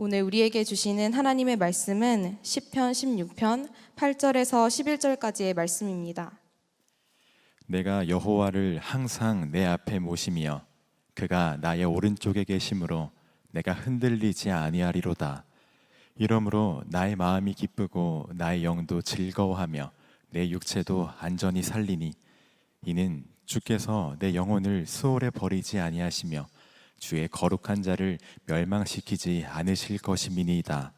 오늘 우리에게 주시는 하나님의 말씀은 시편 16편 8절에서 11절까지의 말씀입니다. 내가 여호와를 항상 내 앞에 모시며 그가 나의 오른쪽에 계심으로 내가 흔들리지 아니하리로다. 이러므로 나의 마음이 기쁘고 나의 영도 즐거워하며 내 육체도 안전히 살리니 이는 주께서 내 영혼을 수월에 버리지 아니하시며 주의 거룩한 자를 멸망시키지 않으실 것임이니이다.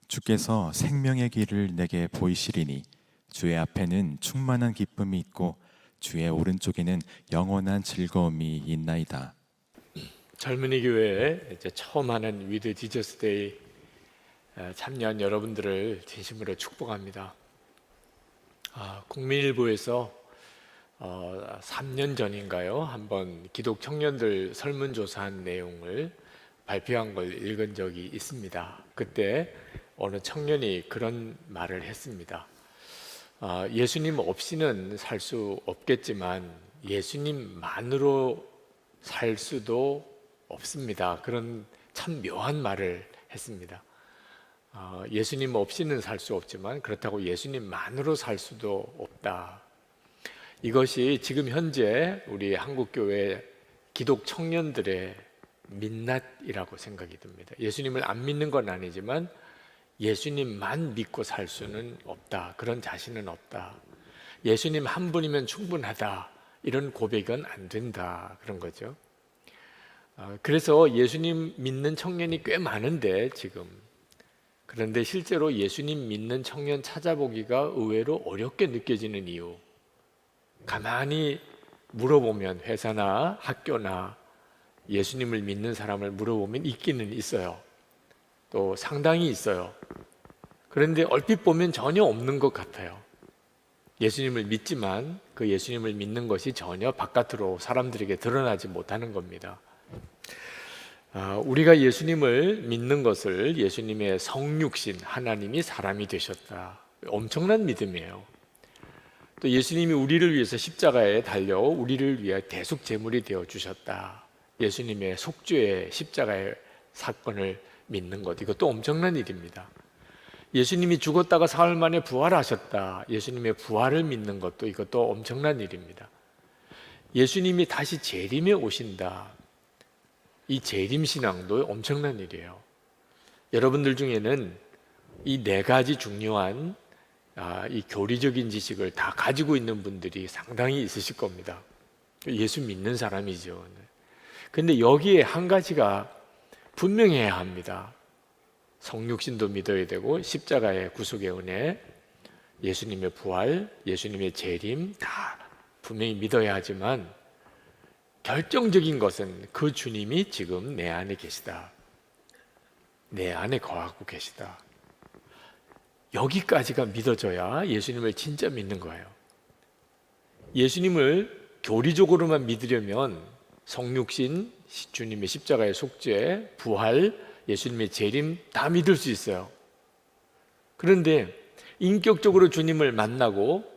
주께서 생명의 길을 내게 보이시리니 주의 앞에는 충만한 기쁨이 있고 주의 오른쪽에는 영원한 즐거움이 있나이다. 젊은이 교회에 이제 처음 하는 위드 지저스 데이 참여한 여러분들을 진심으로 축복합니다. 국민일보에서 3년 전인가요? 한번 기독 청년들 설문조사한 내용을 발표한 걸 읽은 적이 있습니다. 그때 어느 청년이 그런 말을 했습니다. 예수님 없이는 살 수 없겠지만 예수님만으로 살 수도 없습니다. 그런 참 묘한 말을 했습니다. 예수님 없이는 살 수 없지만 그렇다고 예수님만으로 살 수도 없다. 이것이 지금 현재 우리 한국교회 기독 청년들의 민낯이라고 생각이 듭니다. 예수님을 안 믿는 건 아니지만 예수님만 믿고 살 수는 없다. 그런 자신은 없다. 예수님 한 분이면 충분하다. 이런 고백은 안 된다. 그런 거죠. 그래서 예수님 믿는 청년이 꽤 많은데 지금 그런데 실제로 예수님 믿는 청년 찾아보기가 의외로 어렵게 느껴지는 이유, 가만히 물어보면 회사나 학교나 예수님을 믿는 사람을 물어보면 있기는 있어요. 또 상당히 있어요. 그런데 얼핏 보면 전혀 없는 것 같아요. 예수님을 믿지만 그 예수님을 믿는 것이 전혀 바깥으로 사람들에게 드러나지 못하는 겁니다. 우리가 예수님을 믿는 것을 예수님의 성육신, 하나님이 사람이 되셨다. 엄청난 믿음이에요. 또 예수님이 우리를 위해서 십자가에 달려 우리를 위해 대속 제물이 되어 주셨다. 예수님의 속죄의 십자가의 사건을 믿는 것, 이것도 엄청난 일입니다. 예수님이 죽었다가 사흘 만에 부활하셨다. 예수님의 부활을 믿는 것도 이것도 엄청난 일입니다. 예수님이 다시 재림에 오신다. 이 재림신앙도 엄청난 일이에요. 여러분들 중에는 이 네 가지 중요한 이 교리적인 지식을 다 가지고 있는 분들이 상당히 있으실 겁니다. 예수 믿는 사람이죠. 근데 여기에 한 가지가 분명해야 합니다. 성육신도 믿어야 되고 십자가의 구속의 은혜, 예수님의 부활, 예수님의 재림 다 분명히 믿어야 하지만 결정적인 것은 그 주님이 지금 내 안에 계시다. 내 안에 거하고 계시다. 여기까지가 믿어져야 예수님을 진짜 믿는 거예요. 예수님을 교리적으로만 믿으려면 성육신, 주님의 십자가의 속죄, 부활, 예수님의 재림 다 믿을 수 있어요. 그런데 인격적으로 주님을 만나고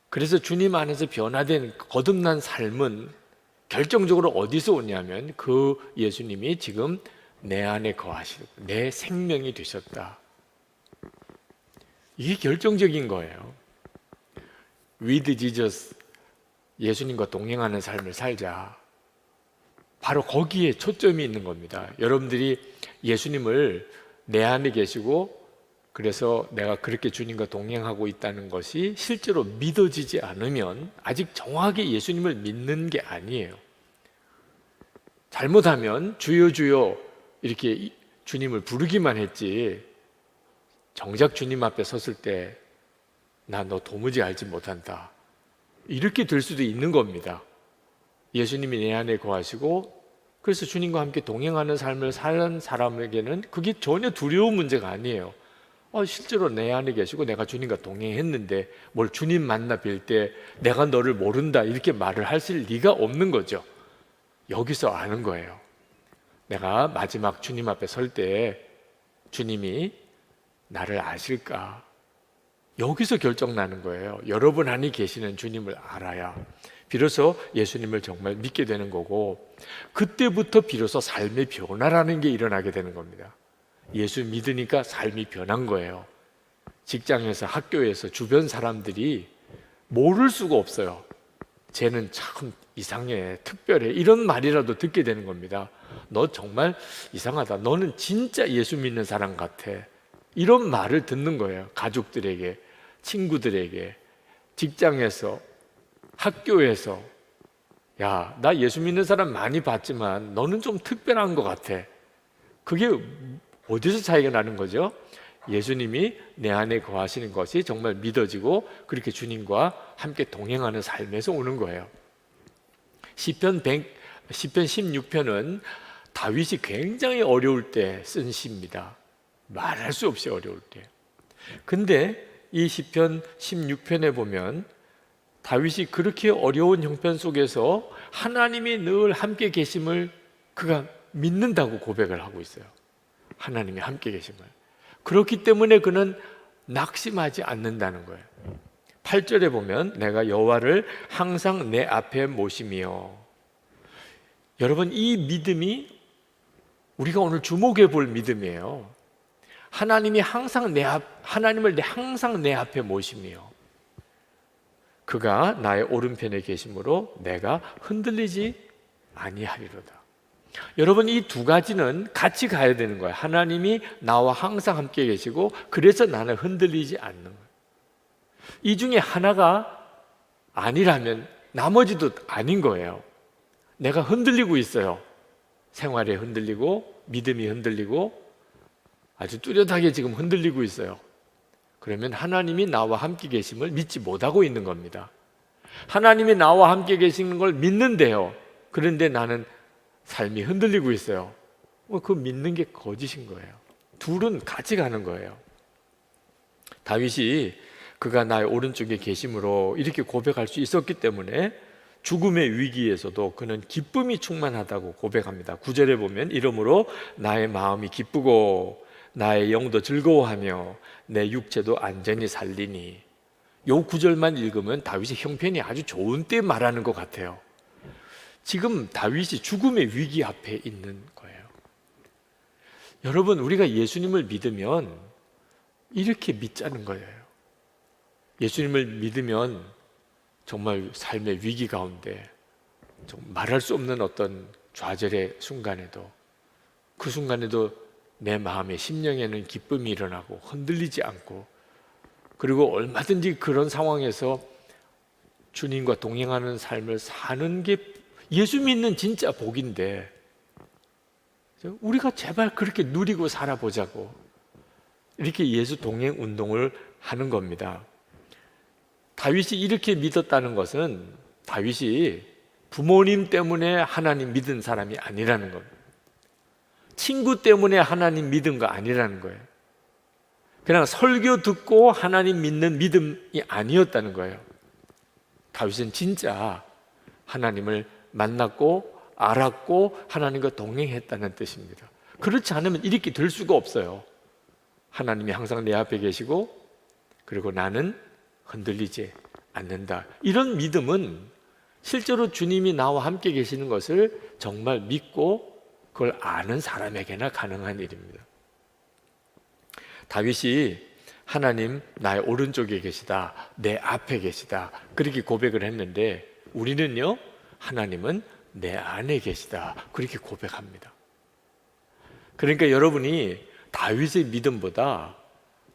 그래서 주님 안에서 변화된 거듭난 삶은 결정적으로 어디서 오냐면 그 예수님이 지금 내 안에 거하시고 내 생명이 되셨다. 이게 결정적인 거예요. With Jesus, 예수님과 동행하는 삶을 살자. 바로 거기에 초점이 있는 겁니다. 여러분들이 예수님을 내 안에 계시고 그래서 내가 그렇게 주님과 동행하고 있다는 것이 실제로 믿어지지 않으면 아직 정확하게 예수님을 믿는 게 아니에요. 잘못하면 주여 주여 이렇게 주님을 부르기만 했지 정작 주님 앞에 섰을 때 나 너 도무지 알지 못한다. 이렇게 될 수도 있는 겁니다. 예수님이 내 안에 거하시고 그래서 주님과 함께 동행하는 삶을 사는 사람에게는 그게 전혀 두려운 문제가 아니에요. 실제로 내 안에 계시고 내가 주님과 동행했는데 뭘 주님 만나 뵐 때 내가 너를 모른다 이렇게 말을 하실 리가 없는 거죠. 여기서 아는 거예요. 내가 마지막 주님 앞에 설 때 주님이 나를 아실까? 여기서 결정나는 거예요. 여러분 안에 계시는 주님을 알아야 비로소 예수님을 정말 믿게 되는 거고 그때부터 비로소 삶의 변화라는 게 일어나게 되는 겁니다. 예수 믿으니까 삶이 변한 거예요. 직장에서, 학교에서 주변 사람들이 모를 수가 없어요. 쟤는 참 이상해, 특별해, 이런 말이라도 듣게 되는 겁니다. 너 정말 이상하다, 너는 진짜 예수 믿는 사람 같아, 이런 말을 듣는 거예요. 가족들에게, 친구들에게, 직장에서, 학교에서. 야, 나 예수 믿는 사람 많이 봤지만 너는 좀 특별한 것 같아. 그게 어디서 차이가 나는 거죠? 예수님이 내 안에 거하시는 것이 정말 믿어지고 그렇게 주님과 함께 동행하는 삶에서 오는 거예요. 시편 16편은 다윗이 굉장히 어려울 때 쓴 시입니다. 말할 수 없이 어려울 때. 근데 이 시편 16편에 보면 다윗이 그렇게 어려운 형편 속에서 하나님이 늘 함께 계심을 그가 믿는다고 고백을 하고 있어요. 하나님이 함께 계심을. 그렇기 때문에 그는 낙심하지 않는다는 거예요. 8절에 보면 내가 여호와를 항상 내 앞에 모시며. 여러분, 이 믿음이 우리가 오늘 주목해 볼 믿음이에요. 하나님을 항상 내 앞에 모시며 그가 나의 오른편에 계심으로 내가 흔들리지 아니하리로다. 여러분, 이 두 가지는 같이 가야 되는 거예요. 하나님이 나와 항상 함께 계시고 그래서 나는 흔들리지 않는 거예요. 이 중에 하나가 아니라면 나머지도 아닌 거예요. 내가 흔들리고 있어요. 생활에 흔들리고 믿음이 흔들리고 아주 뚜렷하게 지금 흔들리고 있어요. 그러면 하나님이 나와 함께 계심을 믿지 못하고 있는 겁니다. 하나님이 나와 함께 계시는 걸 믿는데요, 그런데 나는 삶이 흔들리고 있어요. 그 믿는 게 거짓인 거예요. 둘은 같이 가는 거예요. 다윗이 그가 나의 오른쪽에 계심으로 이렇게 고백할 수 있었기 때문에 죽음의 위기에서도 그는 기쁨이 충만하다고 고백합니다. 9절에 보면 이러므로 나의 마음이 기쁘고 나의 영도 즐거워하며 내 육체도 안전히 살리니. 요 9절만 읽으면 다윗의 형편이 아주 좋은 때 말하는 것 같아요. 지금 다윗이 죽음의 위기 앞에 있는 거예요. 여러분, 우리가 예수님을 믿으면 이렇게 믿자는 거예요. 예수님을 믿으면 정말 삶의 위기 가운데 말할 수 없는 어떤 좌절의 순간에도, 그 순간에도 내 마음의 심령에는 기쁨이 일어나고 흔들리지 않고, 그리고 얼마든지 그런 상황에서 주님과 동행하는 삶을 사는 게 예수 믿는 진짜 복인데, 우리가 제발 그렇게 누리고 살아보자고 이렇게 예수 동행 운동을 하는 겁니다. 다윗이 이렇게 믿었다는 것은 다윗이 부모님 때문에 하나님 믿은 사람이 아니라는 겁니다. 친구 때문에 하나님 믿은 거 아니라는 거예요. 그냥 설교 듣고 하나님 믿는 믿음이 아니었다는 거예요. 다윗은 진짜 하나님을 만났고 알았고 하나님과 동행했다는 뜻입니다. 그렇지 않으면 이렇게 될 수가 없어요. 하나님이 항상 내 앞에 계시고 그리고 나는 흔들리지 않는다. 이런 믿음은 실제로 주님이 나와 함께 계시는 것을 정말 믿고 그걸 아는 사람에게나 가능한 일입니다. 다윗이 하나님 나의 오른쪽에 계시다, 내 앞에 계시다, 그렇게 고백을 했는데 우리는요, 하나님은 내 안에 계시다, 그렇게 고백합니다. 그러니까 여러분이 다윗의 믿음보다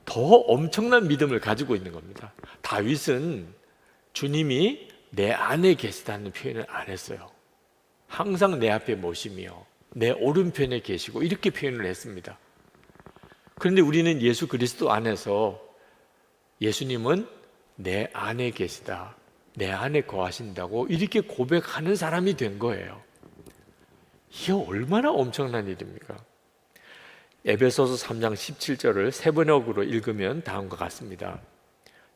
더 엄청난 믿음을 가지고 있는 겁니다. 다윗은 주님이 내 안에 계시다는 표현을 안 했어요. 항상 내 앞에 모시며 내 오른편에 계시고 이렇게 표현을 했습니다. 그런데 우리는 예수 그리스도 안에서 예수님은 내 안에 계시다, 내 안에 거하신다고 이렇게 고백하는 사람이 된 거예요. 이게 얼마나 엄청난 일입니까? 에베소서 3장 17절을 세 번역으로 읽으면 다음과 같습니다.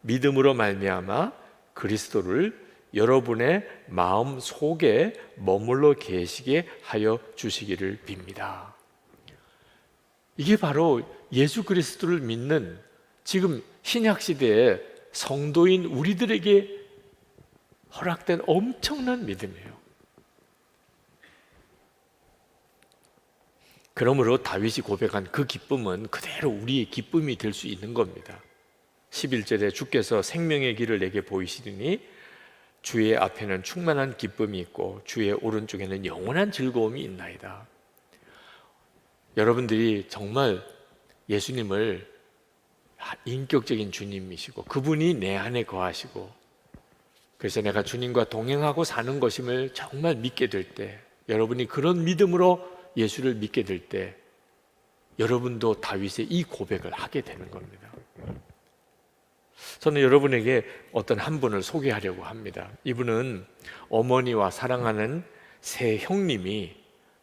믿음으로 말미암아 그리스도를 여러분의 마음 속에 머물러 계시게 하여 주시기를 빕니다. 이게 바로 예수 그리스도를 믿는 지금 신약 시대의 성도인 우리들에게 허락된 엄청난 믿음이에요. 그러므로 다윗이 고백한 그 기쁨은 그대로 우리의 기쁨이 될 수 있는 겁니다. 11절에 주께서 생명의 길을 내게 보이시더니 주의 앞에는 충만한 기쁨이 있고 주의 오른쪽에는 영원한 즐거움이 있나이다. 여러분들이 정말 예수님을 인격적인 주님이시고 그분이 내 안에 거하시고 그래서 내가 주님과 동행하고 사는 것임을 정말 믿게 될 때, 여러분이 그런 믿음으로 예수를 믿게 될 때 여러분도 다윗의 이 고백을 하게 되는 겁니다. 저는 여러분에게 어떤 한 분을 소개하려고 합니다. 이분은 어머니와 사랑하는 세 형님이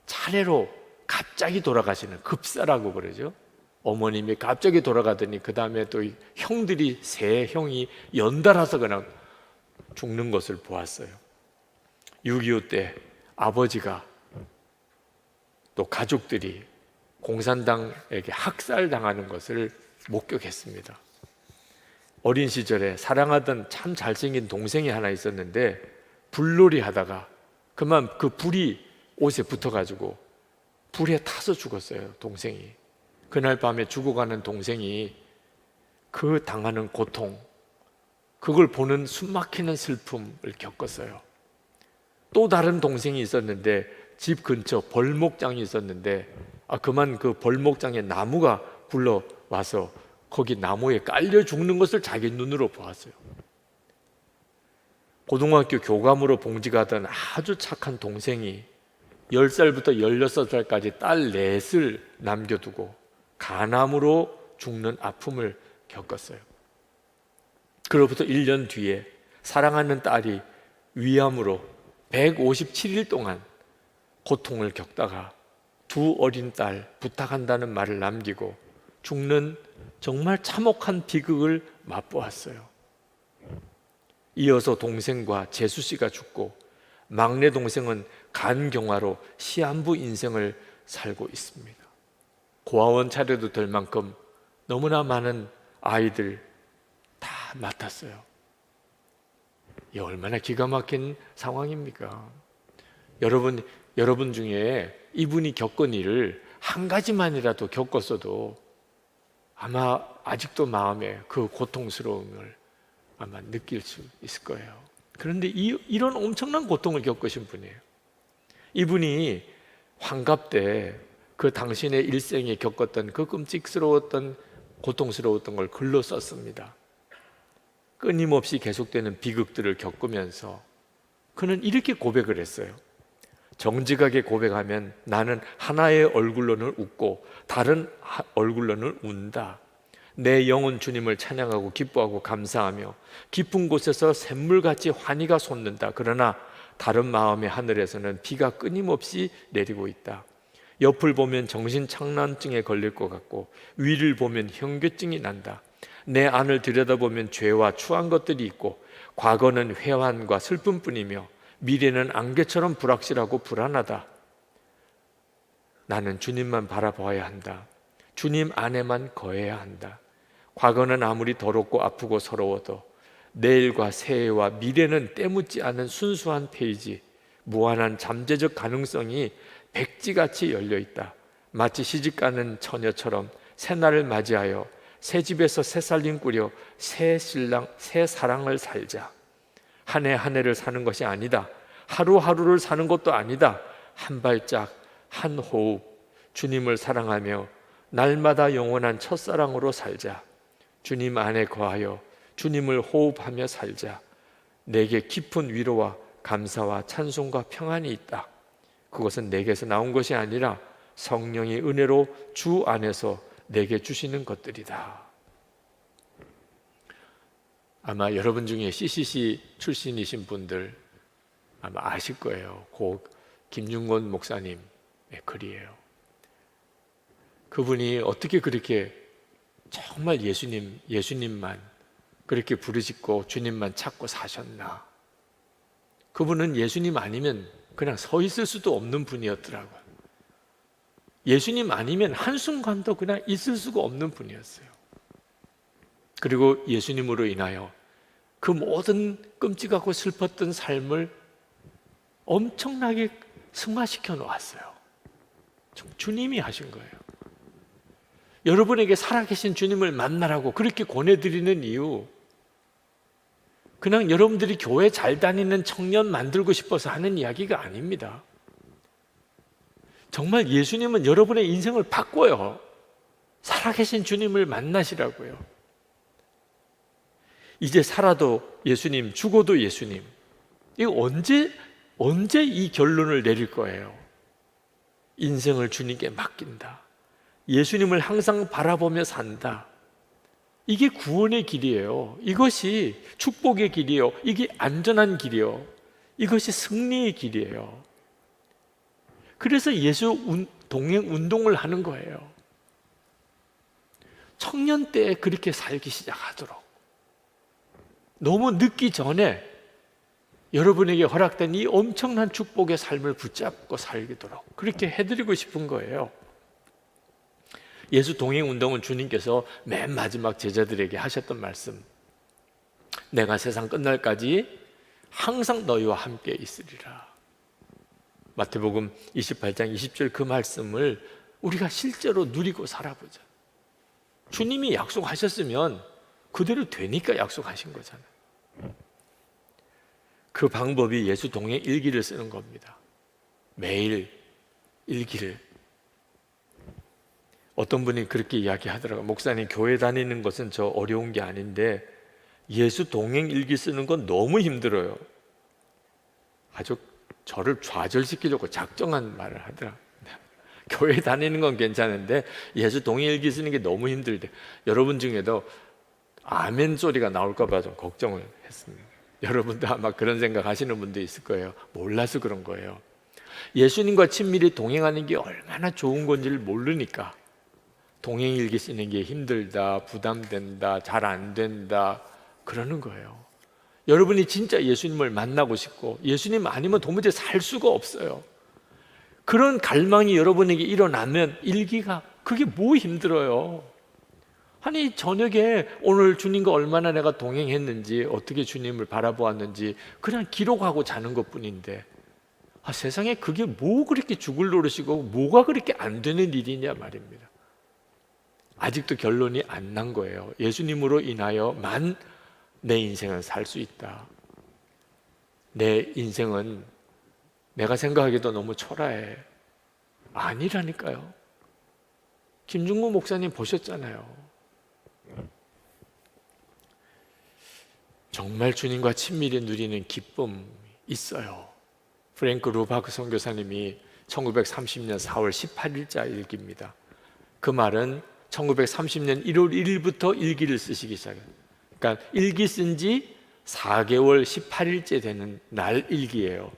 차례로 갑자기 돌아가시는, 급사라고 그러죠. 어머님이 갑자기 돌아가더니 그 다음에 또 형들이, 세 형이 연달아서 그냥 죽는 것을 보았어요. 6.25 때 아버지가 또 가족들이 공산당에게 학살당하는 것을 목격했습니다. 어린 시절에 사랑하던 참 잘생긴 동생이 하나 있었는데 불놀이 하다가 그만 그 불이 옷에 붙어가지고 불에 타서 죽었어요, 동생이. 그날 밤에 죽어가는 동생이 그 당하는 고통, 그걸 보는 숨막히는 슬픔을 겪었어요. 또 다른 동생이 있었는데 집 근처 벌목장이 있었는데 그만 그 벌목장에 나무가 굴러와서 거기 나무에 깔려 죽는 것을 자기 눈으로 보았어요. 고등학교 교감으로 봉직하던 아주 착한 동생이 10살부터 16살까지 딸 넷을 남겨두고 간암으로 죽는 아픔을 겪었어요. 그로부터 1년 뒤에 사랑하는 딸이 위암으로 157일 동안 고통을 겪다가 두 어린 딸 부탁한다는 말을 남기고 죽는 정말 참혹한 비극을 맛보았어요. 이어서 동생과 재수 씨가 죽고 막내 동생은 간경화로 시한부 인생을 살고 있습니다. 고아원 차려도 될 만큼 너무나 많은 아이들 다 맡았어요. 이 얼마나 기가 막힌 상황입니까? 여러분 중에 이분이 겪은 일을 한 가지만이라도 겪었어도 아마 아직도 마음에 그 고통스러움을 아마 느낄 수 있을 거예요. 그런데 이런 엄청난 고통을 겪으신 분이에요. 이분이 환갑 때 그 당신의 일생에 겪었던 그 끔찍스러웠던 고통스러웠던 걸 글로 썼습니다. 끊임없이 계속되는 비극들을 겪으면서 그는 이렇게 고백을 했어요. 정직하게 고백하면 나는 하나의 얼굴로는 웃고 다른 얼굴로는 운다. 내 영혼 주님을 찬양하고 기뻐하고 감사하며 깊은 곳에서 샘물같이 환희가 솟는다. 그러나 다른 마음의 하늘에서는 비가 끊임없이 내리고 있다. 옆을 보면 정신착란증에 걸릴 것 같고 위를 보면 현교증이 난다. 내 안을 들여다보면 죄와 추한 것들이 있고 과거는 회환과 슬픔뿐이며 미래는 안개처럼 불확실하고 불안하다. 나는 주님만 바라보아야 한다. 주님 안에만 거해야 한다. 과거는 아무리 더럽고 아프고 서러워도 내일과 새해와 미래는 때묻지 않은 순수한 페이지, 무한한 잠재적 가능성이 백지같이 열려있다. 마치 시집가는 처녀처럼 새날을 맞이하여 새 집에서 새 살림 꾸려 새 신랑, 새 사랑을 살자. 한 해 한 해를 사는 것이 아니다. 하루하루를 사는 것도 아니다. 한 발짝, 한 호흡, 주님을 사랑하며 날마다 영원한 첫사랑으로 살자. 주님 안에 거하여 주님을 호흡하며 살자. 내게 깊은 위로와 감사와 찬송과 평안이 있다. 그것은 내게서 나온 것이 아니라 성령의 은혜로 주 안에서 내게 주시는 것들이다. 아마 여러분 중에 CCC 출신이신 분들 아마 아실 거예요. 고 김중건 목사님의 글이에요. 그분이 어떻게 그렇게 정말 예수님만 그렇게 부르짖고 주님만 찾고 사셨나. 그분은 예수님 아니면 그냥 서 있을 수도 없는 분이었더라고요. 예수님 아니면 한순간도 그냥 있을 수가 없는 분이었어요. 그리고 예수님으로 인하여 그 모든 끔찍하고 슬펐던 삶을 엄청나게 승화시켜 놓았어요. 주님이 하신 거예요. 여러분에게 살아계신 주님을 만나라고 그렇게 권해드리는 이유, 그냥 여러분들이 교회 잘 다니는 청년 만들고 싶어서 하는 이야기가 아닙니다. 정말 예수님은 여러분의 인생을 바꿔요. 살아계신 주님을 만나시라고요. 이제 살아도 예수님, 죽어도 예수님. 이거 언제 이 결론을 내릴 거예요? 인생을 주님께 맡긴다. 예수님을 항상 바라보며 산다. 이게 구원의 길이에요. 이것이 축복의 길이에요. 이게 안전한 길이에요. 이것이 승리의 길이에요. 그래서 예수 동행 운동을 하는 거예요. 청년 때 그렇게 살기 시작하도록, 너무 늦기 전에 여러분에게 허락된 이 엄청난 축복의 삶을 붙잡고 살도록 그렇게 해드리고 싶은 거예요. 예수 동행 운동은 주님께서 맨 마지막 제자들에게 하셨던 말씀, 내가 세상 끝날까지 항상 너희와 함께 있으리라. 마태복음 28장 20절 그 말씀을 우리가 실제로 누리고 살아보자. 주님이 약속하셨으면 그대로 되니까 약속하신 거잖아요. 그 방법이 예수 동행 일기를 쓰는 겁니다. 매일 일기를. 어떤 분이 그렇게 이야기하더라고요. 목사님, 교회 다니는 것은 저 어려운 게 아닌데 예수 동행 일기 쓰는 건 너무 힘들어요. 아주 저를 좌절시키려고 작정한 말을 하더라고요. 교회 다니는 건 괜찮은데 예수 동행 일기 쓰는 게 너무 힘들대. 여러분 중에도 아멘 소리가 나올까 봐 좀 걱정을 했습니다. 여러분도 아마 그런 생각 하시는 분도 있을 거예요. 몰라서 그런 거예요. 예수님과 친밀히 동행하는 게 얼마나 좋은 건지를 모르니까 동행일기 쓰는 게 힘들다, 부담된다, 잘 안 된다 그러는 거예요. 여러분이 진짜 예수님을 만나고 싶고 예수님 아니면 도무지 살 수가 없어요. 그런 갈망이 여러분에게 일어나면 일기가, 그게 뭐 힘들어요. 아니, 저녁에 오늘 주님과 얼마나 내가 동행했는지, 어떻게 주님을 바라보았는지 그냥 기록하고 자는 것뿐인데, 세상에 그게 뭐 그렇게 죽을 노릇이고 뭐가 그렇게 안 되는 일이냐 말입니다. 아직도 결론이 안 난 거예요. 예수님으로 인하여만 내 인생은 살 수 있다. 내 인생은 내가 생각하기도 너무 초라해. 아니라니까요. 김중구 목사님 보셨잖아요. 정말 주님과 친밀히 누리는 기쁨이 있어요. 프랭크 루바크 선교사님이 1930년 4월 18일자 일기입니다. 그 말은 1930년 1월 1일부터 일기를 쓰시기 시작해요. 그러니까 일기 쓴 지 4개월 18일째 되는 날 일기예요.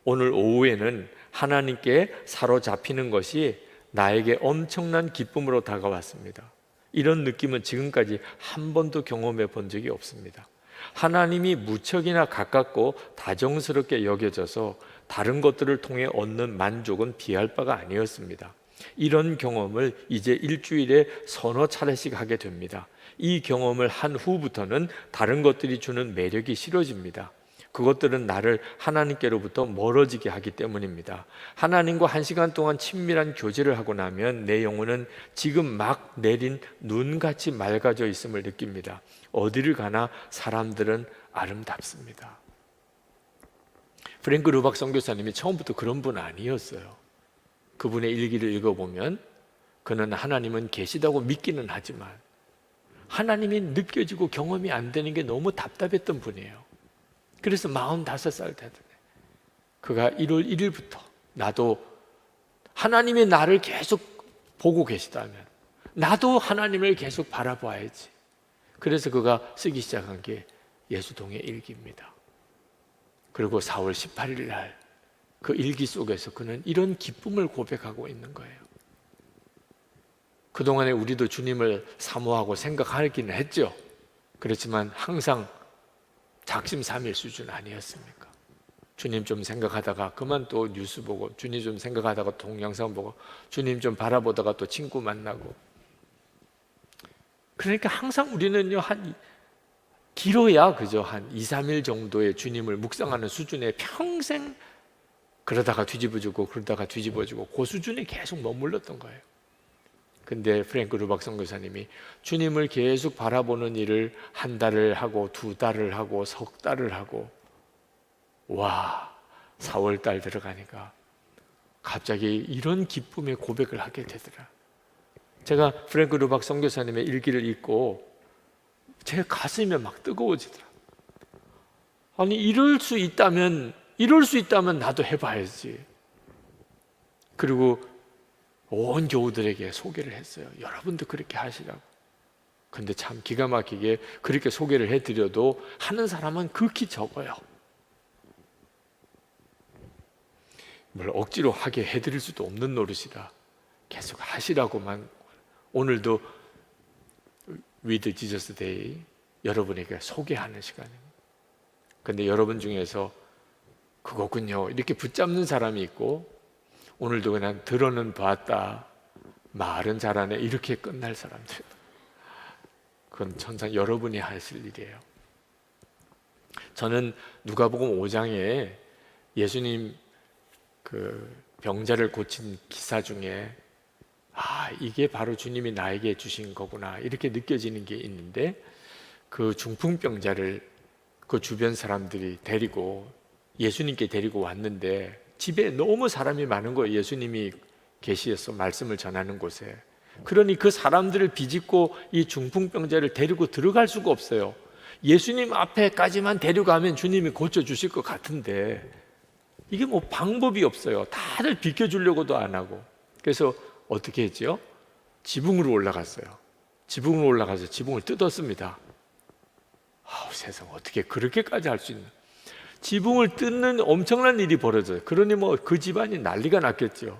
오늘 오후에는 하나님께 사로잡히는 것이 나에게 엄청난 기쁨으로 다가왔습니다. 이런 느낌은 지금까지 한 번도 경험해 본 적이 없습니다. 하나님이 무척이나 가깝고 다정스럽게 여겨져서 다른 것들을 통해 얻는 만족은 비할 바가 아니었습니다. 이런 경험을 이제 일주일에 서너 차례씩 하게 됩니다. 이 경험을 한 후부터는 다른 것들이 주는 매력이 싫어집니다. 그것들은 나를 하나님께로부터 멀어지게 하기 때문입니다. 하나님과 1시간 동안 친밀한 교제를 하고 나면 내 영혼은 지금 막 내린 눈같이 맑아져 있음을 느낍니다. 어디를 가나 사람들은 아름답습니다. 프랭크 루박 선교사님이 처음부터 그런 분 아니었어요. 그분의 일기를 읽어보면 그는 하나님은 계시다고 믿기는 하지만 하나님이 느껴지고 경험이 안 되는 게 너무 답답했던 분이에요. 그래서 45살 되던 그가 1월 1일부터 나도 하나님이 나를 계속 보고 계시다면 나도 하나님을 계속 바라봐야지. 그래서 그가 쓰기 시작한 게 예수동의 일기입니다. 그리고 4월 18일 날 그 일기 속에서 그는 이런 기쁨을 고백하고 있는 거예요. 그동안에 우리도 주님을 사모하고 생각하기는 했죠. 그렇지만 항상 작심삼일 수준 아니었습니까? 주님 좀 생각하다가 그만 또 뉴스 보고, 주님 좀 생각하다가 동영상 보고, 주님 좀 바라보다가 또 친구 만나고. 그러니까 항상 우리는요, 길어야 그저 한 2, 3일 정도의 주님을 묵상하는 수준에 평생 그러다가 뒤집어지고 그러다가 뒤집어지고 그 수준에 계속 머물렀던 거예요. 근데 프랭크 루박 선교사님이 주님을 계속 바라보는 일을 한 달을 하고 두 달을 하고 석 달을 하고, 와, 4월 달 들어가니까 갑자기 이런 기쁨의 고백을 하게 되더라. 제가 프랭크 루박 선교사님의 일기를 읽고 제 가슴이 막 뜨거워지더라. 아니, 이럴 수 있다면 나도 해봐야지. 그리고 온 교우들에게 소개를 했어요. 여러분도 그렇게 하시라고. 근데 참 기가 막히게 그렇게 소개를 해드려도 하는 사람은 극히 적어요. 뭘 억지로 하게 해드릴 수도 없는 노릇이다. 계속 하시라고만. 오늘도 위드 지저스 데이 여러분에게 소개하는 시간입니다. 근데 여러분 중에서 그거군요 이렇게 붙잡는 사람이 있고, 오늘도 그냥 들어는 봤다, 말은 잘하네 이렇게 끝날 사람들. 그건 천상 여러분이 하실 일이에요. 저는 누가복음 5장에 예수님 그 병자를 고친 기사 중에 이게 바로 주님이 나에게 주신 거구나 이렇게 느껴지는 게 있는데, 그 중풍병자를 그 주변 사람들이 데리고 예수님께 데리고 왔는데 집에 너무 사람이 많은 거예요. 예수님이 계시어서 말씀을 전하는 곳에. 그러니 그 사람들을 비집고 이 중풍병자를 데리고 들어갈 수가 없어요. 예수님 앞에까지만 데려가면 주님이 고쳐주실 것 같은데 이게 뭐 방법이 없어요. 다들 비켜주려고도 안 하고. 그래서 어떻게 했죠? 지붕으로 올라갔어요. 지붕으로 올라가서 지붕을 뜯었습니다. 세상 어떻게 그렇게까지 할 수 있나. 지붕을 뜯는 엄청난 일이 벌어져요. 그러니 뭐 그 집안이 난리가 났겠죠.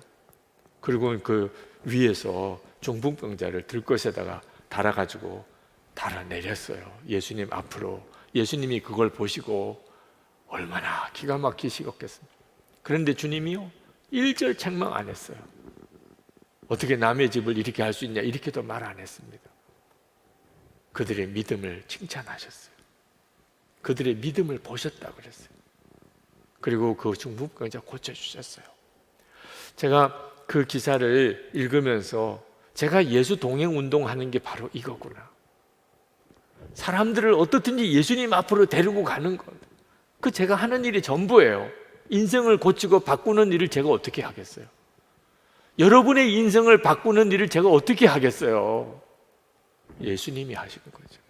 그리고 그 위에서 중풍병자를 들것에다가 달아가지고 달아내렸어요. 예수님 앞으로. 예수님이 그걸 보시고 얼마나 기가 막히시겠습니까? 그런데 주님이요 1절 책망 안 했어요. 어떻게 남의 집을 이렇게 할 수 있냐 이렇게도 말 안 했습니다. 그들의 믿음을 칭찬하셨어요. 그들의 믿음을 보셨다고 그랬어요. 그리고 그 중풍병자 고쳐주셨어요. 제가 그 기사를 읽으면서 제가 예수 동행 운동하는 게 바로 이거구나. 사람들을 어떻든지 예수님 앞으로 데리고 가는 것. 그 제가 하는 일이 전부예요. 인생을 고치고 바꾸는 일을 제가 어떻게 하겠어요? 여러분의 인생을 바꾸는 일을 제가 어떻게 하겠어요? 예수님이 하시는 거죠.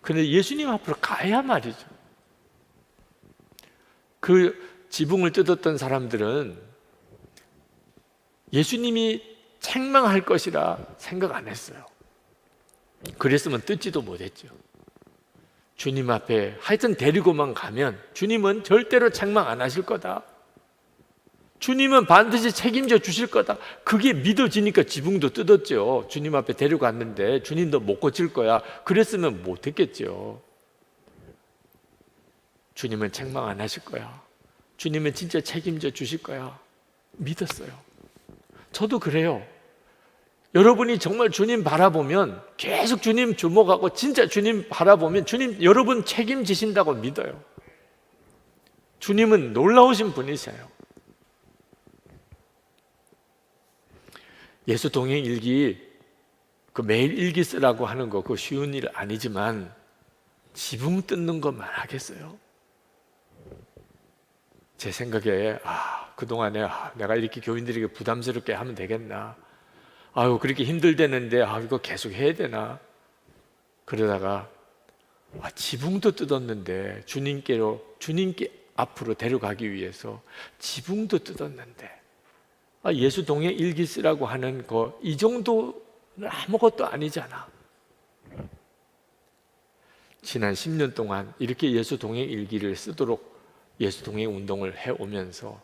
그런데 예수님 앞으로 가야 말이죠. 그 지붕을 뜯었던 사람들은 예수님이 책망할 것이라 생각 안 했어요. 그랬으면 뜯지도 못했죠. 주님 앞에 하여튼 데리고만 가면 주님은 절대로 책망 안 하실 거다. 주님은 반드시 책임져 주실 거다. 그게 믿어지니까 지붕도 뜯었죠. 주님 앞에 데려갔는데 주님도 못 고칠 거야. 그랬으면 못했겠죠. 주님은 책망 안 하실 거야. 주님은 진짜 책임져 주실 거야. 믿었어요. 저도 그래요. 여러분이 정말 주님 바라보면 계속 주님 주목하고 진짜 주님 바라보면 주님 여러분 책임지신다고 믿어요. 주님은 놀라우신 분이세요. 예수 동행 일기, 그 매일 일기 쓰라고 하는 거 그거 쉬운 일 아니지만 지붕 뜯는 것만 하겠어요? 제 생각에 그동안에 내가 이렇게 교인들에게 부담스럽게 하면 되겠나, 그렇게 힘들대는데 이거 계속 해야 되나, 그러다가 지붕도 뜯었는데 주님께 앞으로 데려가기 위해서 지붕도 뜯었는데 예수 동행 일기 쓰라고 하는 거 이 정도는 아무것도 아니잖아. 지난 10년 동안 이렇게 예수 동행 일기를 쓰도록 예수 동행 운동을 해오면서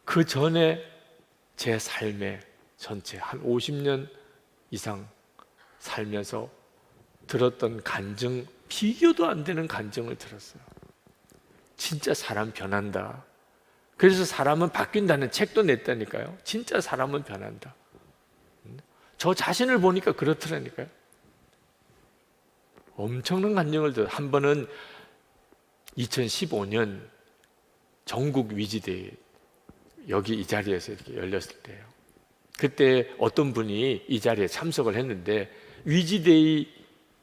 그 전에 제 삶의 전체 한 50년 이상 살면서 들었던 간증, 비교도 안 되는 간증을 들었어요. 진짜 사람 변한다. 그래서 사람은 바뀐다는 책도 냈다니까요. 진짜 사람은 변한다. 저 자신을 보니까 그렇더라니까요. 엄청난 간증을 들어요. 한 번은 2015년 전국 위지데이 여기 이 자리에서 이렇게 열렸을 때예요. 그때 어떤 분이 이 자리에 참석을 했는데 위지데이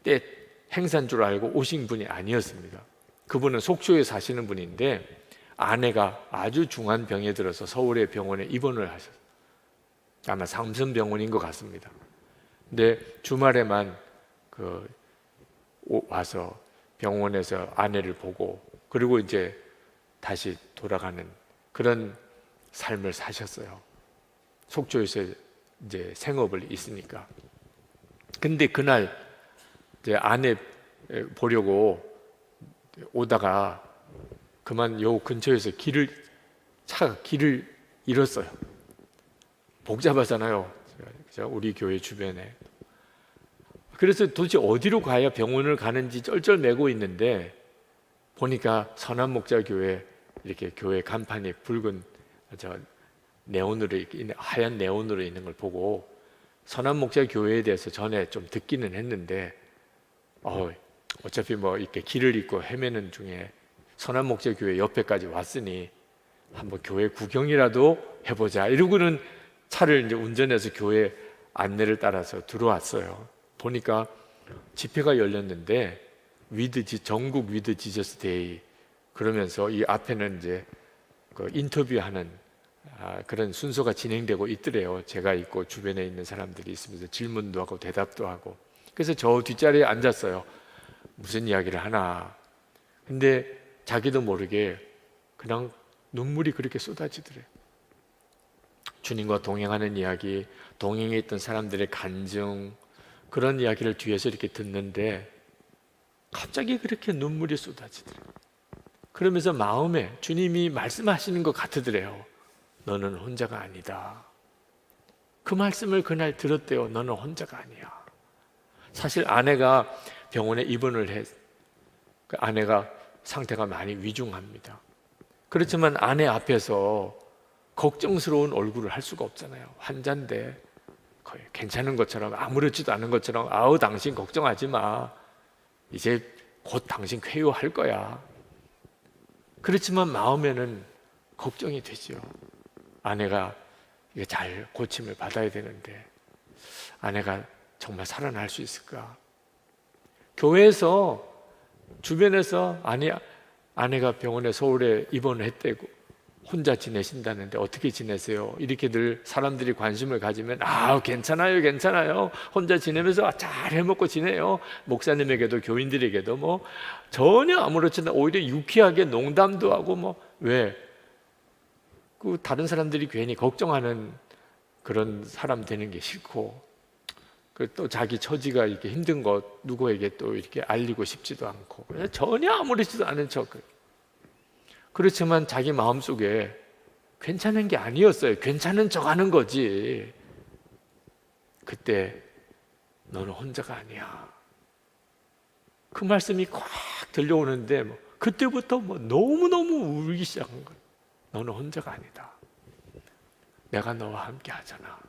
때 행사인 줄 알고 오신 분이 아니었습니다. 그분은 속초에 사시는 분인데 아내가 아주 중한 병에 들어서 서울의 병원에 입원을 하셨어요. 아마 삼성병원인 것 같습니다. 근데 주말에만 와서 병원에서 아내를 보고 그리고 이제 다시 돌아가는 그런 삶을 사셨어요. 속초에서 이제 생업을 있으니까. 근데 그날 이제 아내 보려고 오다가 그만 요 근처에서 차가 길을 잃었어요. 복잡하잖아요. 그죠? 우리 교회 주변에. 그래서 도대체 어디로 가야 병원을 가는지 쩔쩔매고 있는데 보니까 선한목자교회 이렇게 교회 간판이 붉은 네온으로 하얀 네온으로 있는 걸 보고 선한목자교회에 대해서 전에 좀 듣기는 했는데 어차피 뭐 이렇게 길을 잃고 헤매는 중에 선한목자교회 옆에까지 왔으니 한번 교회 구경이라도 해보자 이러고는 차를 이제 운전해서 교회 안내를 따라서 들어왔어요. 보니까 집회가 열렸는데 전국 위드 지저스 데이 그러면서 이 앞에는 이제 인터뷰하는 그런 순서가 진행되고 있더래요. 제가 있고 주변에 있는 사람들이 있으면서 질문도 하고 대답도 하고. 그래서 저 뒷자리에 앉았어요. 무슨 이야기를 하나. 근데 자기도 모르게 그냥 눈물이 그렇게 쏟아지더래요. 주님과 동행하는 이야기, 동행에 있던 사람들의 간증, 그런 이야기를 뒤에서 이렇게 듣는데 갑자기 그렇게 눈물이 쏟아지더래요. 그러면서 마음에 주님이 말씀하시는 것 같으더래요. 너는 혼자가 아니다. 그 말씀을 그날 들었대요. 너는 혼자가 아니야. 사실 아내가 병원에 입원을 그 아내가 상태가 많이 위중합니다. 그렇지만 아내 앞에서 걱정스러운 얼굴을 할 수가 없잖아요. 환자인데 거의 괜찮은 것처럼 아무렇지도 않은 것처럼 아우 당신 걱정하지 마. 이제 곧 당신 쾌유할 거야. 그렇지만 마음에는 걱정이 되죠. 아내가 이게 잘 고침을 받아야 되는데 아내가 정말 살아날 수 있을까? 교회에서 주변에서 아내가 병원에 서울에 입원을 했대고 혼자 지내신다는데 어떻게 지내세요? 이렇게 늘 사람들이 관심을 가지면 괜찮아요 괜찮아요 혼자 지내면서 잘 해먹고 지내요. 목사님에게도 교인들에게도 뭐 전혀 아무렇지도 않아 오히려 유쾌하게 농담도 하고 뭐 왜? 그 다른 사람들이 괜히 걱정하는 그런 사람 되는 게 싫고 또 자기 처지가 이렇게 힘든 것 누구에게 또 이렇게 알리고 싶지도 않고 전혀 아무렇지도 않은 척. 그렇지만 자기 마음속에 괜찮은 게 아니었어요. 괜찮은 척 하는 거지. 그때 너는 혼자가 아니야. 그 말씀이 꽉 들려오는데 그때부터 너무너무 울기 시작한 거예요. 너는 혼자가 아니다. 내가 너와 함께 하잖아.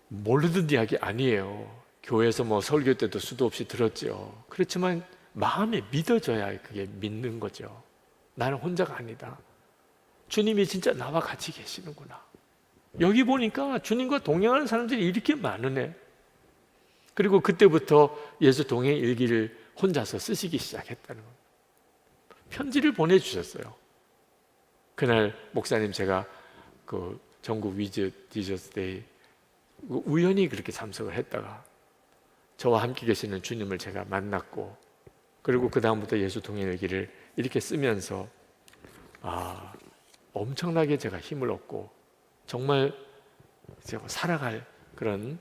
모르던 이야기 아니에요. 교회에서 설교 때도 수도 없이 들었죠. 그렇지만 마음에 믿어져야 그게 믿는 거죠. 나는 혼자가 아니다. 주님이 진짜 나와 같이 계시는구나. 여기 보니까 주님과 동행하는 사람들이 이렇게 많으네. 그리고 그때부터 예수 동행 일기를 혼자서 쓰시기 시작했다는 겁니다. 편지를 보내주셨어요. 그날 목사님 제가 그 전국 위즈 디저스 데이 우연히 그렇게 참석을 했다가 저와 함께 계시는 주님을 제가 만났고 그리고 그 다음부터 예수 동행 일기를 이렇게 쓰면서 엄청나게 제가 힘을 얻고 정말 제가 살아갈 그런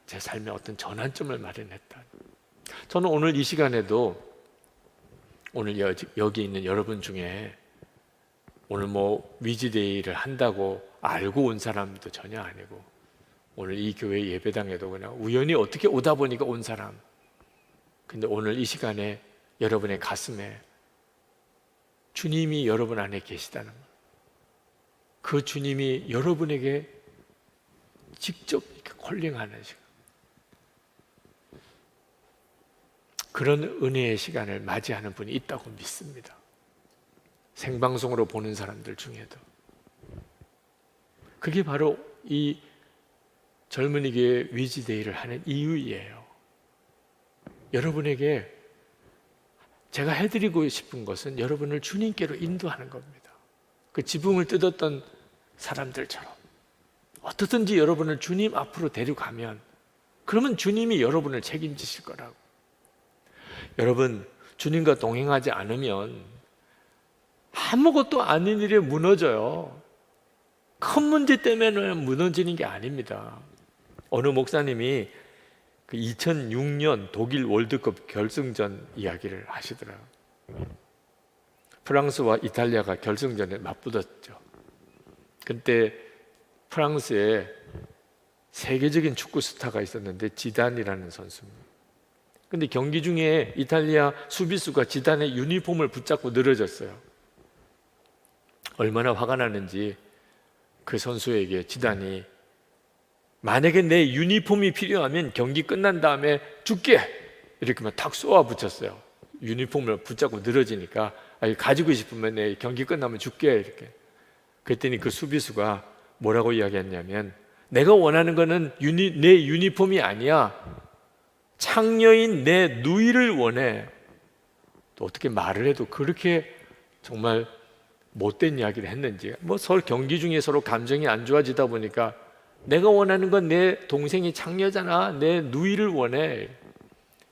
제 삶의 어떤 전환점을 마련했다. 저는 오늘 이 시간에도 오늘 여기 있는 여러분 중에 오늘 위즈데이를 한다고 알고 온 사람도 전혀 아니고 오늘 이 교회 예배당에도 그냥 우연히 어떻게 오다 보니까 온 사람. 근데 오늘 이 시간에 여러분의 가슴에 주님이 여러분 안에 계시다는 것. 그 주님이 여러분에게 직접 이렇게 콜링하는 시간. 그런 은혜의 시간을 맞이하는 분이 있다고 믿습니다. 생방송으로 보는 사람들 중에도. 그게 바로 이 젊은이 교회 위즈데이를 하는 이유예요. 여러분에게 제가 해드리고 싶은 것은 여러분을 주님께로 인도하는 겁니다. 그 지붕을 뜯었던 사람들처럼 어떻든지 여러분을 주님 앞으로 데려가면, 그러면 주님이 여러분을 책임지실 거라고. 여러분, 주님과 동행하지 않으면 아무것도 아닌 일에 무너져요. 큰 문제 때문에 무너지는 게 아닙니다. 어느 목사님이 그 2006년 독일 월드컵 결승전 이야기를 하시더라고요. 프랑스와 이탈리아가 결승전에 맞붙었죠. 그때 프랑스에 세계적인 축구 스타가 있었는데 지단이라는 선수입니다. 근데 경기 중에 이탈리아 수비수가 지단의 유니폼을 붙잡고 늘어졌어요. 얼마나 화가 나는지 그 선수에게 지단이 만약에 내 유니폼이 필요하면 경기 끝난 다음에 줄게! 이렇게만 탁 쏘아 붙였어요. 유니폼을 붙잡고 늘어지니까 가지고 싶으면 내 경기 끝나면 줄게! 이렇게. 그랬더니 그 수비수가 뭐라고 이야기했냐면, 내가 원하는 거는 내 유니폼이 아니야. 창녀인 내 누이를 원해. 또 어떻게 말을 해도 그렇게 정말 못된 이야기를 했는지, 서로 경기 중에 서로 감정이 안 좋아지다 보니까 내가 원하는 건 내 동생이 창녀잖아, 내 누이를 원해.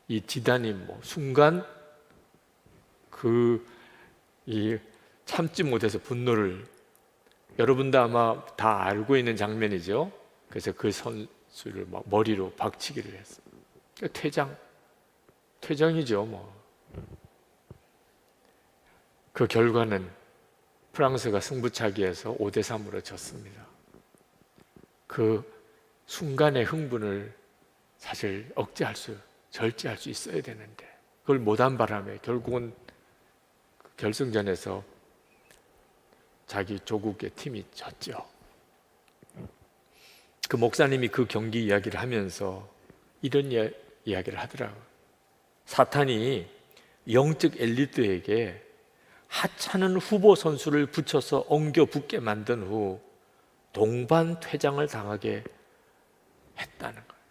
이 지단이 순간 이 참지 못해서 분노를, 여러분도 아마 다 알고 있는 장면이죠. 그래서 그 선수를 머리로 박치기를 했어요. 퇴장이죠. 그 결과는 프랑스가 승부차기에서 5대3으로 졌습니다. 그 순간의 흥분을 사실 절제할 수 있어야 되는데 그걸 못한 바람에 결국은 결승전에서 자기 조국의 팀이 졌죠. 그 목사님이 그 경기 이야기를 하면서 이런 이야기를 하더라고요. 사탄이 영적 엘리트에게 하찮은 후보 선수를 붙여서 엉겨 붙게 만든 후 동반 퇴장을 당하게 했다는 거예요.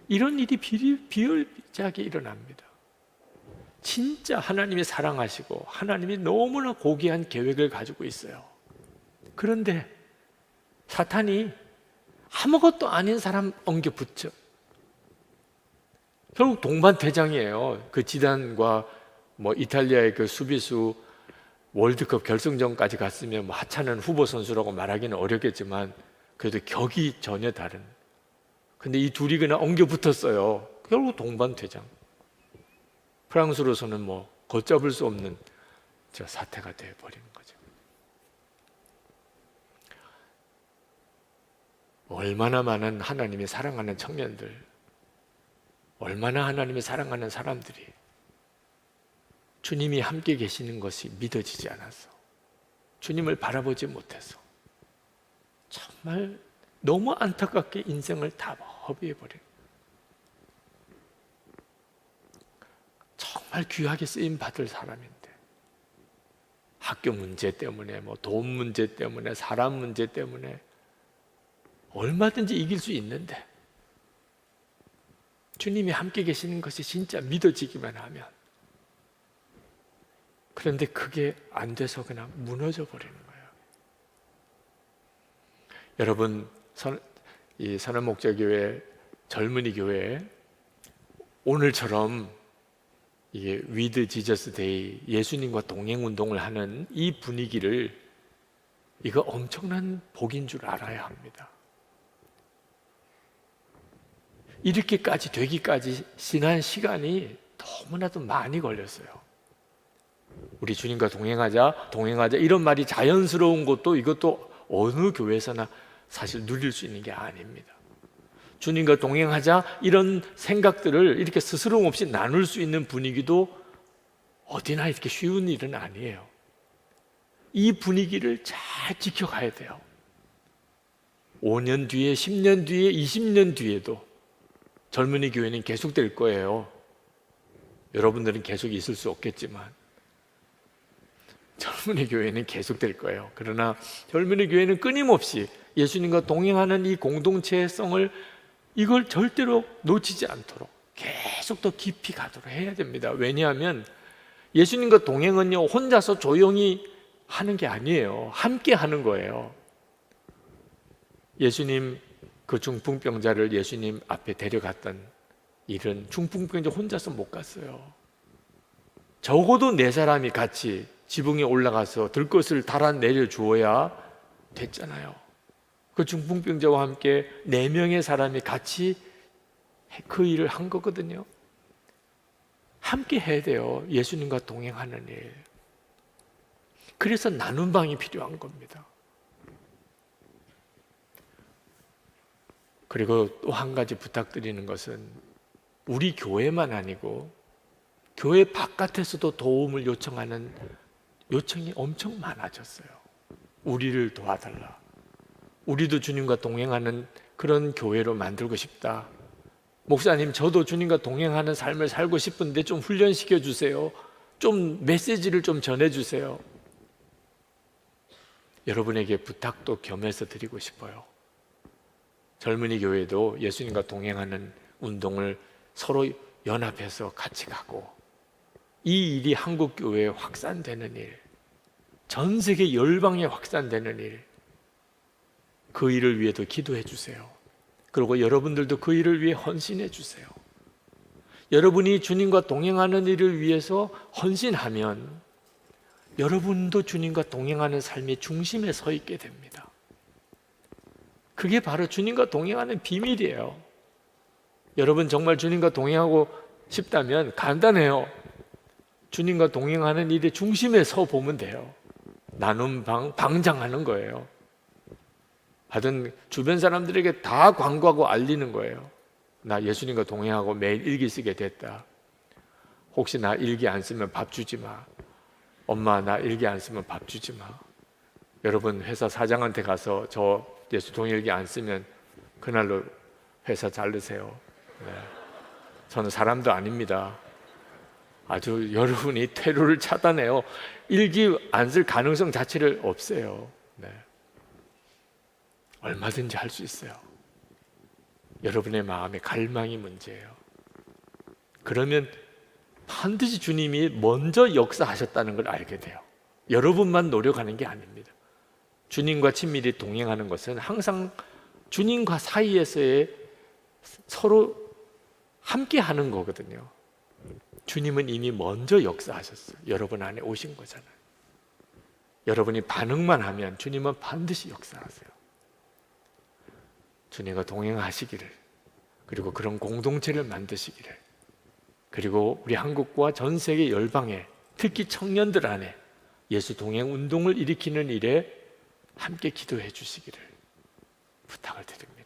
이런 일이 비일비재하게 일어납니다. 진짜 하나님이 사랑하시고 하나님이 너무나 고귀한 계획을 가지고 있어요. 그런데 사탄이 아무것도 아닌 사람 엉겨 붙여. 결국 동반 퇴장이에요. 그 지단과 이탈리아의 그 수비수 월드컵 결승전까지 갔으면 하찮은 후보 선수라고 말하기는 어렵겠지만 그래도 격이 전혀 다른. 근데 이 둘이 그냥 엉겨 붙었어요. 결국 동반 퇴장. 프랑스로서는 걷잡을 수 없는 사태가 되어버리는 거죠. 얼마나 많은 하나님이 사랑하는 청년들, 얼마나 하나님이 사랑하는 사람들이 주님이 함께 계시는 것이 믿어지지 않아서, 주님을 바라보지 못해서 정말 너무 안타깝게 인생을 다 허비해버려요. 정말 귀하게 쓰임 받을 사람인데 학교 문제 때문에 돈 문제 때문에 사람 문제 때문에 얼마든지 이길 수 있는데 주님이 함께 계시는 것이 진짜 믿어지기만 하면, 그런데 그게 안 돼서 그냥 무너져 버리는 거예요. 여러분, 이 선한목자교회 젊은이 교회 오늘처럼 이게 위드 지저스 데이, 예수님과 동행 운동을 하는 이 분위기를, 이거 엄청난 복인 줄 알아야 합니다. 이렇게까지 되기까지 지난 시간이 너무나도 많이 걸렸어요. 우리 주님과 동행하자 이런 말이 자연스러운 것도, 이것도 어느 교회에서나 사실 누릴 수 있는 게 아닙니다. 주님과 동행하자 이런 생각들을 이렇게 스스럼 없이 나눌 수 있는 분위기도 어디나 이렇게 쉬운 일은 아니에요. 이 분위기를 잘 지켜가야 돼요. 5년 뒤에, 10년 뒤에, 20년 뒤에도 젊은이 교회는 계속될 거예요. 여러분들은 계속 있을 수 없겠지만 젊은이 교회는 계속될 거예요. 그러나 젊은이 교회는 끊임없이 예수님과 동행하는 이 공동체성을 이걸 절대로 놓치지 않도록 계속 더 깊이 가도록 해야 됩니다. 왜냐하면 예수님과 동행은요, 혼자서 조용히 하는 게 아니에요. 함께 하는 거예요. 예수님 그 중풍병자를 예수님 앞에 데려갔던 일은 중풍병자 혼자서 못 갔어요. 적어도 네 사람이 같이 지붕에 올라가서 들것을 달아내려 주어야 됐잖아요. 그 중풍병자와 함께 4명의 사람이 같이 그 일을 한 거거든요. 함께 해야 돼요. 예수님과 동행하는 일. 그래서 나눈 방이 필요한 겁니다. 그리고 또 한 가지 부탁드리는 것은 우리 교회만 아니고 교회 바깥에서도 도움을 요청하는 요청이 엄청 많아졌어요. 우리를 도와달라. 우리도 주님과 동행하는 그런 교회로 만들고 싶다. 목사님, 저도 주님과 동행하는 삶을 살고 싶은데 좀 훈련시켜 주세요. 좀 메시지를 좀 전해 주세요. 여러분에게 부탁도 겸해서 드리고 싶어요. 젊은이 교회도 예수님과 동행하는 운동을 서로 연합해서 같이 가고, 이 일이 한국 교회에 확산되는 일, 전 세계 열방에 확산되는 일, 그 일을 위해도 기도해 주세요. 그리고 여러분들도 그 일을 위해 헌신해 주세요. 여러분이 주님과 동행하는 일을 위해서 헌신하면 여러분도 주님과 동행하는 삶의 중심에 서 있게 됩니다. 그게 바로 주님과 동행하는 비밀이에요. 여러분 정말 주님과 동행하고 싶다면 간단해요. 주님과 동행하는 일의 중심에 서 보면 돼요. 나눔 방장하는 거예요. 하여튼 주변 사람들에게 다 광고하고 알리는 거예요. 나 예수님과 동행하고 매일 일기 쓰게 됐다. 혹시 나 일기 안 쓰면 밥 주지 마. 엄마, 나 일기 안 쓰면 밥 주지 마. 여러분 회사 사장한테 가서 저 예수 동행일기 안 쓰면 그날로 회사 자르세요. 네. 저는 사람도 아닙니다. 아주 여러분이 퇴로를 차단해요. 일기 안 쓸 가능성 자체를 없애요. 네. 얼마든지 할 수 있어요. 여러분의 마음의 갈망이 문제예요. 그러면 반드시 주님이 먼저 역사하셨다는 걸 알게 돼요. 여러분만 노력하는 게 아닙니다. 주님과 친밀히 동행하는 것은 항상 주님과 사이에서의 서로 함께 하는 거거든요. 주님은 이미 먼저 역사하셨어요. 여러분 안에 오신 거잖아요. 여러분이 반응만 하면 주님은 반드시 역사하세요. 주님과 동행하시기를, 그리고 그런 공동체를 만드시기를, 그리고 우리 한국과 전 세계 열방에, 특히 청년들 안에 예수 동행 운동을 일으키는 일에 함께 기도해 주시기를 부탁을 드립니다.